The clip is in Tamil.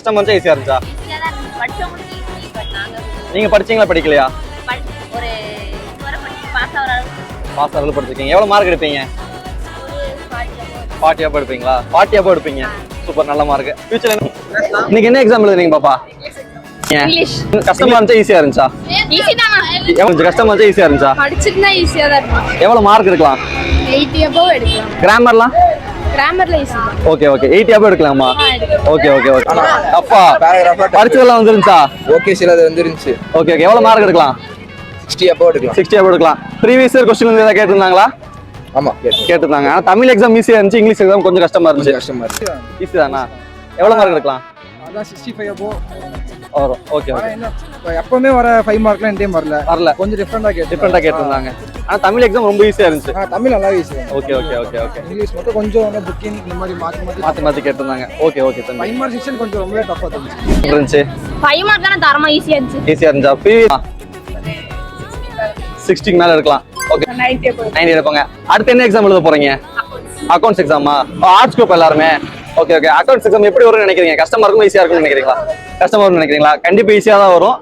கஷ்டம் வந்து ஈஸியா இருந்துச்சா? நீங்க படிச்சீங்களா படிக்கலையா? பாஸ் ஆகல படிச்சிருக்கீங்க. எவ்வளவு மார்க் எடுப்பீங்க? 40 அப்ப எடுப்பீங்களா? 40 அப்ப எடுப்பீங்க. சூப்பர், நல்ல மார்க். ஃபியூச்சர்ல இன்னைக்கு என்ன எக்ஸாம் எழுதுறீங்க பாப்பா? இங்கிலீஷ். கஷ்டமா இருந்துச்சா ஈஸியா இருந்துச்சா? ஈஸி தானா? எவ்வளவு கஷ்டமா இருந்துச்சா ஈஸியா இருந்துச்சா? படிச்சிருந்தா ஈஸியா தான் இருக்கும். எவ்வளவு மார்க் எடுக்கலாம்? 80 above எடுக்கலாம். கிராமர்லாம்? கிராமர்ல ஈஸி தான். ஓகே ஓகே 80 அப்ப எடுக்கலாமா? Okay okay okay. அப்பா படிச்சதெல்லாம் வந்துருந்துச்சா? ஓகே சில அது வந்துருந்துச்சு. Okay okay. எவ்வளவு மார்க் எடுக்கலாம்? 60 above எடுக்கலாம். 60 அப்ப எடுக்கலாம். ப்ரீவியஸ் இயர் क्वेश्चन வந்து ஏதாவது கேட்டிருந்தாங்களா? ஆமா கேட்டிருந்தாங்க. ஆனா தமிழ் எக்ஸாம் ஈஸியா இருந்துச்சு, இங்கிலீஷ் எக்ஸாம் கொஞ்சம் கஷ்டமா இருந்துச்சு. கஷ்டமா இருக்கு. ஈஸி தானா? எவ்வளவு மார்க் எடுக்கலாம்? அதான் 65 above வரும். ஓகே ஆனா ஓகே. என்ன எப்பவுமே வர 5 மார்க்லாம் இந்த டைம் வரல. கொஞ்சம் டிஃபரெண்டா கேட்டிருந்தாங்க. ஆனா தமிழ் எக்ஸாம் ரொம்ப ஈஸியா இருந்துச்சு. தமிழ் நல்லா ஈஸி தான். Okay okay okay okay. English மட்டும் கொஞ்சம் புக்கிங் இந்த மாதிரி மாத்தி மாத்தி கேட்டிருந்தாங்க. ஓகே ஓகே தம்பி. 5 மார்க் செக்ஷன் கொஞ்சம் ரொம்பவே டஃபா இருந்துச்சு. இருந்துச்சு. 5 மார்க் தான தரமா ஈஸியா இருந்துச்சு. ஈஸியா இருந்துச்சா? 60 மேல எடுக்கலாம். ஓகே 90 எடுப்பாங்க. அடுத்து என்ன எக்ஸாம் எழுத போறீங்க? அக்கவுண்ட்ஸ் எக்ஸாமா? ஆர்ட்ஸ் குரூப் எல்லாருமே. Okay okay. அக்கவுண்ட்ஸ் எக்ஸாம் எப்படி வரும்னு நினைக்கிறீங்க? கஷ்டமா இருக்கும் ஈஸியா இருக்கும்னு நினைக்கிறீங்களா? கஷ்டமா வரும்னு நினைக்கிறீங்களா? கண்டிப்பா ஈஸியா தான் வரும்.